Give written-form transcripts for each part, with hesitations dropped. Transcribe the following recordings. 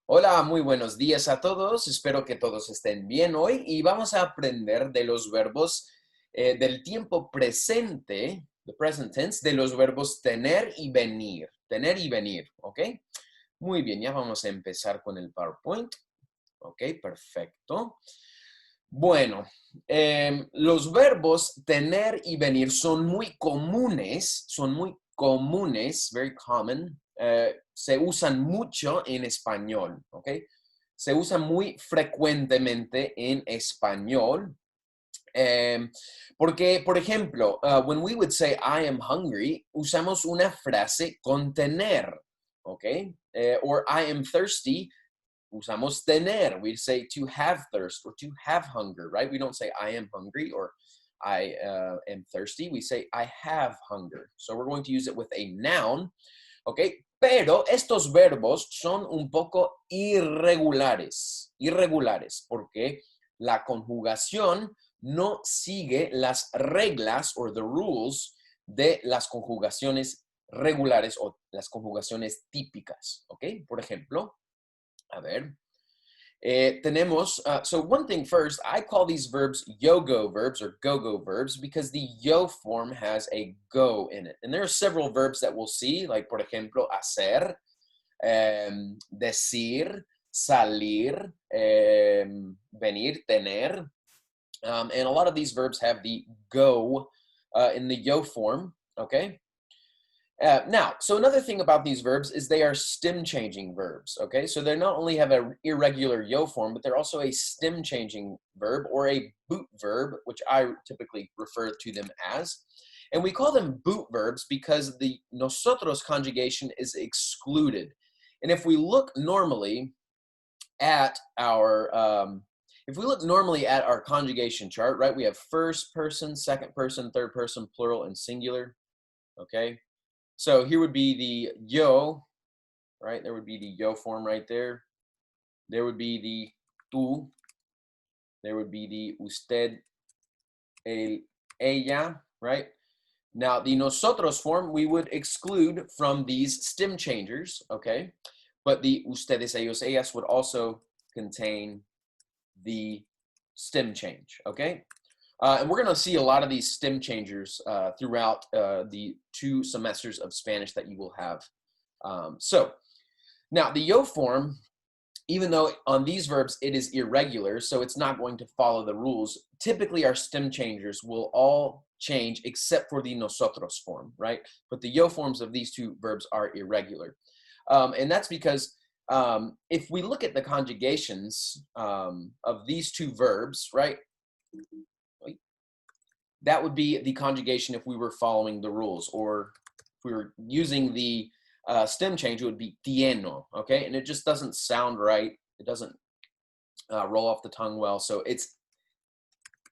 Hola, muy buenos días a todos. Espero que todos estén bien hoy y vamos a aprender de los verbos del tiempo presente, the present tense, de los verbos tener y venir. Tener y venir, ¿ok? Muy bien, ya vamos a empezar con el PowerPoint. Ok, perfecto. Bueno, los verbos tener y venir son muy comunes, very common, se usan mucho en español, ¿ok? Se usan muy frecuentemente en español, porque, por ejemplo, when we would say I am hungry, usamos una frase con tener, ¿ok? Or I am thirsty, usamos tener. We say to have thirst or to have hunger, right? We don't say I am hungry or I am thirsty. We say I have hunger. So we're going to use it with a noun, ¿ok? Pero estos verbos son un poco irregulares, porque la conjugación no sigue las reglas or the rules de las conjugaciones regulares o las conjugaciones típicas, ¿ok? Por ejemplo, a ver, tenemos, so one thing first, I call these verbs yo-go verbs or go-go verbs because the yo form has a go in it. And there are several verbs that we'll see, like, por ejemplo, hacer, decir, salir, venir, tener. And a lot of these verbs have the go in the yo form, okay? Now, so another thing about these verbs is they are stem-changing verbs, okay? So they not only have an irregular yo form, but they're also a stem-changing verb or a boot verb, which I typically refer to them as. And we call them boot verbs because the nosotros conjugation is excluded. And if we look normally at our conjugation chart, right, we have first person, second person, third person, plural, and singular, okay? So here would be the yo, right? There would be the yo form right there. There would be the tú. There would be the usted, el, ella, right? Now, the nosotros form we would exclude from these stem changers, okay? But the ustedes, ellos, ellas would also contain the stem change, okay? And we're going to see a lot of these stem changers throughout the 2 semesters of Spanish that you will have. So now the yo form, even though on these verbs it is irregular, so it's not going to follow the rules, typically our stem changers will all change except for the nosotros form, right? But the yo forms of these 2 verbs are irregular. And that's because if we look at the conjugations of these 2 verbs, right? That would be the conjugation if we were following the rules, or if we were using the stem change, it would be tieno, okay? And it just doesn't sound right. It doesn't roll off the tongue well. So it's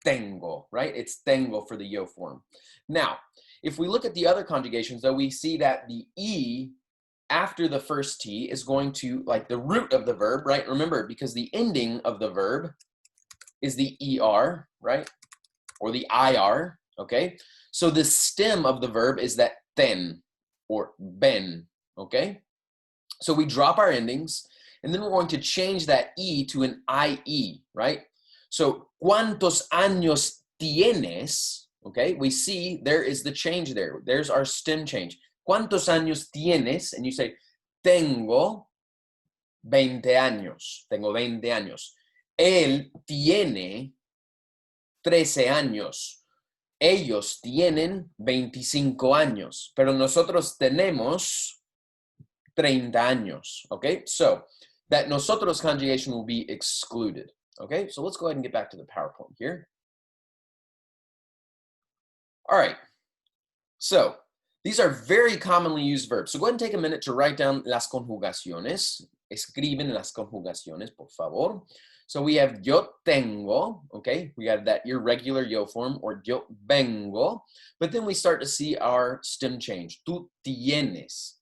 tengo, right? It's tengo for the yo form. Now, if we look at the other conjugations, though, we see that the E after the first T is going to, like the root of the verb, right? Remember, because the ending of the verb is the ER, right? Or the IR, okay? So the stem of the verb is that ten or ben, okay? So we drop our endings, and then we're going to change that E to an IE, right? So, ¿cuántos años tienes? Okay, we see there is the change there. There's our stem change. ¿Cuántos años tienes? And you say, tengo 20 años. Tengo 20 años. Él tiene 13 años. Ellos tienen 25 años, pero nosotros tenemos 30 años, okay? So that nosotros conjugation will be excluded, okay? So let's go ahead and get back to the PowerPoint here. All right, so these are very commonly used verbs. So go ahead and take a minute to write down las conjugaciones. Escriben las conjugaciones, por favor. So we have yo tengo, okay? We have that irregular yo form, or yo vengo. But then we start to see our stem change. Tú tienes.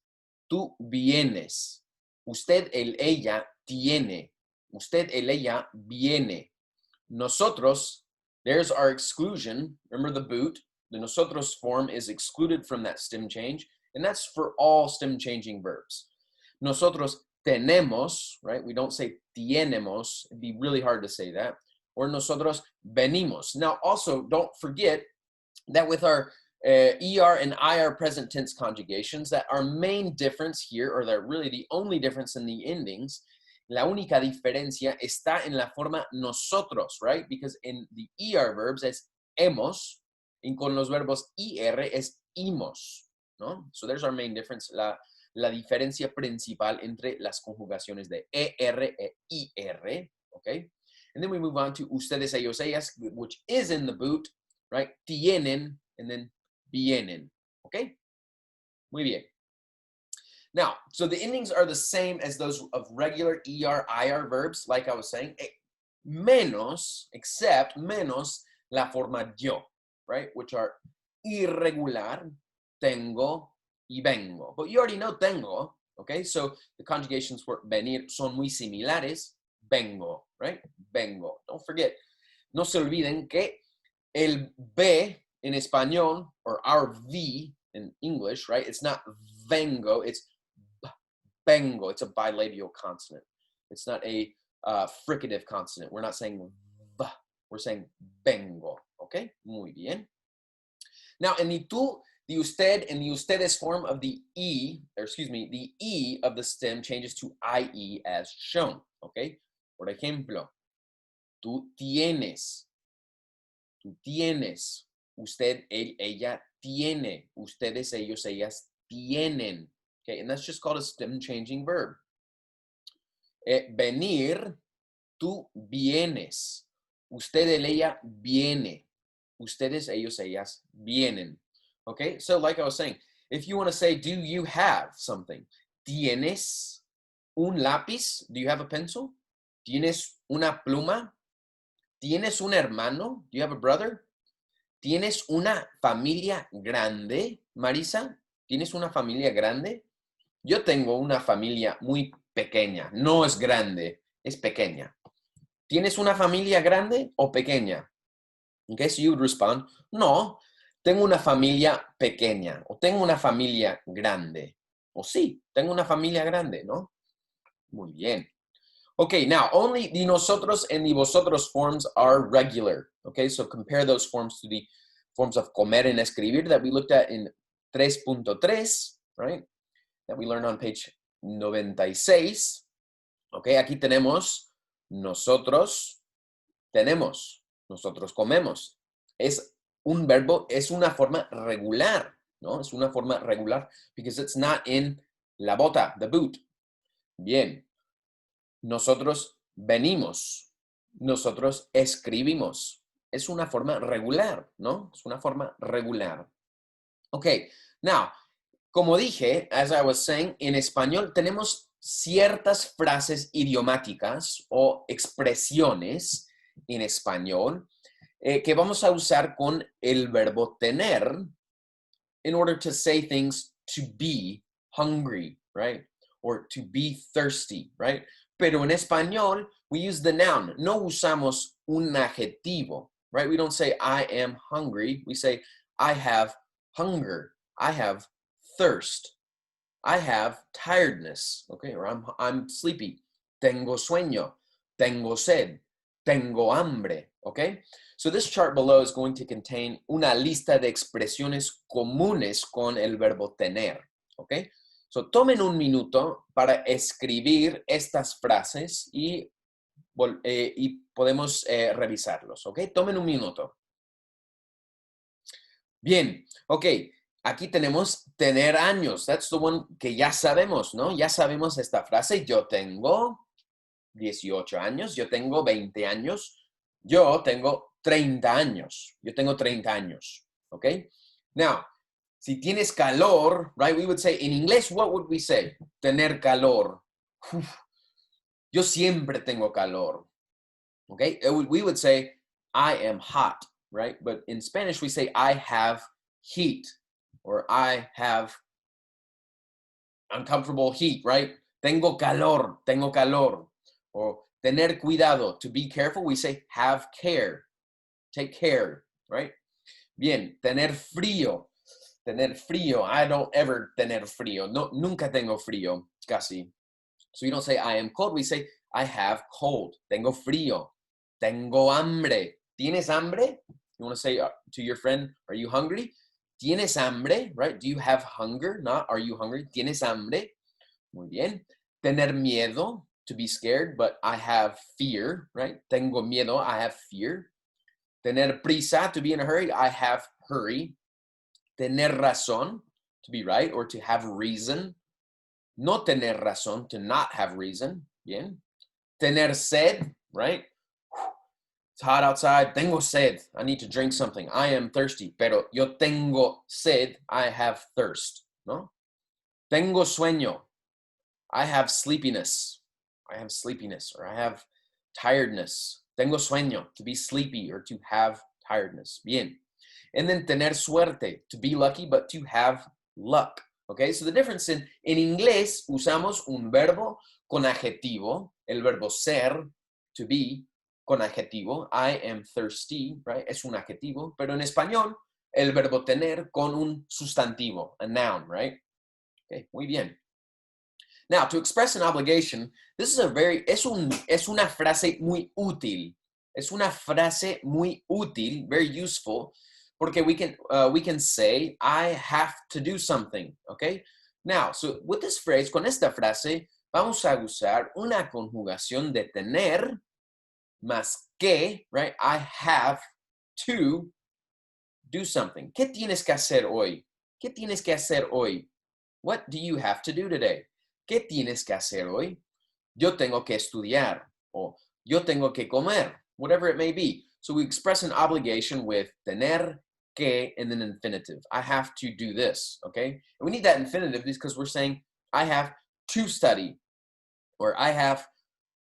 Tú vienes. Usted, el, ella, tiene. Usted, el, ella, viene. Nosotros, there's our exclusion. Remember the boot? The nosotros form is excluded from that stem change. And that's for all stem changing verbs. Nosotros tenemos, right? We don't say tienemos. It'd be really hard to say that. Or nosotros venimos. Now, also, don't forget that with our ER and IR present tense conjugations, that our main difference here, or that really the only difference in the endings, la única diferencia está en la forma nosotros, right? Because in the ER verbs es hemos, y con los verbos IR es imos, ¿no? So there's our main difference, la diferencia principal entre las conjugaciones de ER e IR, okay? And then we move on to ustedes, ellos, ellas, which is in the boot, right? Tienen, and then vienen, okay? Muy bien. Now, so the endings are the same as those of regular ER, IR verbs, like I was saying, menos, except menos la forma yo, right? Which are irregular, tengo, y vengo. But you already know tengo, okay? So the conjugations for venir son muy similares. Vengo, right? Vengo. Don't forget, no se olviden que el B in español, or our V in English, right? It's not vengo, it's vengo. It's a bilabial consonant. It's not a fricative consonant. We're not saying v, we're saying vengo, okay? Muy bien. Now, in the tú, the usted, and the ustedes form of the E, or excuse me, the E of the stem changes to IE as shown, okay? Por ejemplo, tú tienes, usted, él, ella tiene, ustedes, ellos, ellas tienen, okay? And that's just called a stem changing verb. Venir, tú vienes, usted, él, ella viene, ustedes, ellos, ellas vienen, okay? So like I was saying, if you want to say, do you have something? ¿Tienes un lápiz? Do you have a pencil? ¿Tienes una pluma? ¿Tienes un hermano? Do you have a brother? ¿Tienes una familia grande, Marisa? ¿Tienes una familia grande? Yo tengo una familia muy pequeña. No es grande, es pequeña. ¿Tienes una familia grande o pequeña? Okay, so you would respond, no, tengo una familia pequeña, o tengo una familia grande. O sí, tengo una familia grande, ¿no? Muy bien. Okay, now only the nosotros and the vosotros forms are regular. Okay, so compare those forms to the forms of comer and escribir that we looked at in 3.3, right? That we learned on page 96. Okay, aquí tenemos nosotros tenemos, nosotros comemos. Es un verbo, es una forma regular, ¿no? Es una forma regular because it's not in la bota, the boot. Bien. Nosotros venimos, nosotros escribimos. Es una forma regular, ¿no? Es una forma regular. Okay, now, como dije, as I was saying, en español tenemos ciertas frases idiomáticas o expresiones en español que vamos a usar con el verbo tener in order to say things to be hungry, right? Or to be thirsty, right? Pero en español, we use the noun. No usamos un adjetivo, right? We don't say, I am hungry. We say, I have hunger. I have thirst. I have tiredness, okay? Or I'm sleepy. Tengo sueño. Tengo sed. Tengo hambre, okay? So this chart below is going to contain una lista de expresiones comunes con el verbo tener, okay? So, tomen un minuto para escribir estas frases y podemos revisarlos, ¿ok? Tomen un minuto. Bien, ok. Aquí tenemos tener años. That's the one que ya sabemos, ¿no? Ya sabemos esta frase. Yo tengo 18 años. Yo tengo 20 años. Yo tengo 30 años. Yo tengo 30 años, ¿ok? Now, si tienes calor, right, we would say, in English, what would we say? Tener calor. Uf, yo siempre tengo calor. Okay, we would say, I am hot, right? But in Spanish, we say, I have heat, or I have uncomfortable heat, right? Tengo calor. Or tener cuidado, to be careful, we say, have care, take care, right? Bien, tener frío. Tener frío, I don't ever tener frío. No, nunca tengo frío, casi. So you don't say, I am cold. We say, I have cold. Tengo frío. Tengo hambre. ¿Tienes hambre? You want to say to your friend, are you hungry? ¿Tienes hambre? Right? Do you have hunger? Not, are you hungry? ¿Tienes hambre? Muy bien. Tener miedo, to be scared, but I have fear, right? Tengo miedo, I have fear. Tener prisa, to be in a hurry, I have hurry. Tener razón, to be right, or to have reason. No tener razón, to not have reason. Bien. Tener sed, right? It's hot outside. Tengo sed. I need to drink something. I am thirsty. Pero yo tengo sed. I have thirst. ¿No? Tengo sueño. I have sleepiness. I have sleepiness, or I have tiredness. Tengo sueño, to be sleepy or to have tiredness. Bien. And then tener suerte, to be lucky, but to have luck. Okay, so the difference in inglés usamos un verbo con adjetivo, el verbo ser, to be, con adjetivo. I am thirsty, right? Es un adjetivo. Pero en español, el verbo tener con un sustantivo, a noun, right? Okay, muy bien. Now, to express an obligation, this is es una frase muy útil. Es una frase muy útil, very useful, porque we can say, I have to do something, okay? Now, so with this phrase, con esta frase, vamos a usar una conjugación de tener más que, right? I have to do something. ¿Qué tienes que hacer hoy? ¿Qué tienes que hacer hoy? What do you have to do today? ¿Qué tienes que hacer hoy? Yo tengo que estudiar, o yo tengo que comer, whatever it may be. So we express an obligation with tener que and then infinitive. I have to do this, okay? And we need that infinitive because we're saying I have to study, or I have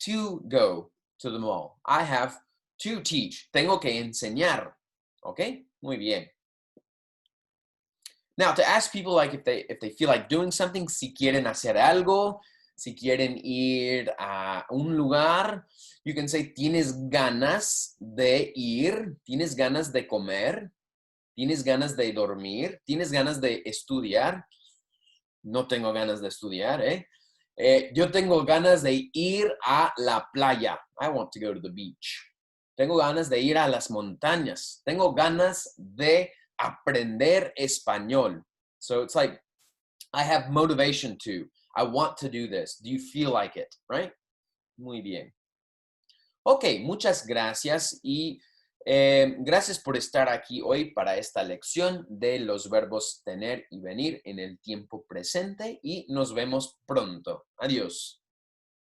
to go to the mall. I have to teach. Tengo que enseñar, okay? Muy bien. Now, to ask people like if they feel like doing something, si quieren hacer algo, si quieren ir a un lugar, you can say, ¿tienes ganas de ir? ¿Tienes ganas de comer? ¿Tienes ganas de dormir? ¿Tienes ganas de estudiar? No tengo ganas de estudiar, ¿eh? Yo tengo ganas de ir a la playa. I want to go to the beach. Tengo ganas de ir a las montañas. Tengo ganas de aprender español. So it's like, I have motivation to. I want to do this. Do you feel like it? Right? Muy bien. Ok, muchas gracias y gracias por estar aquí hoy para esta lección de los verbos tener y venir en el tiempo presente y nos vemos pronto. Adiós.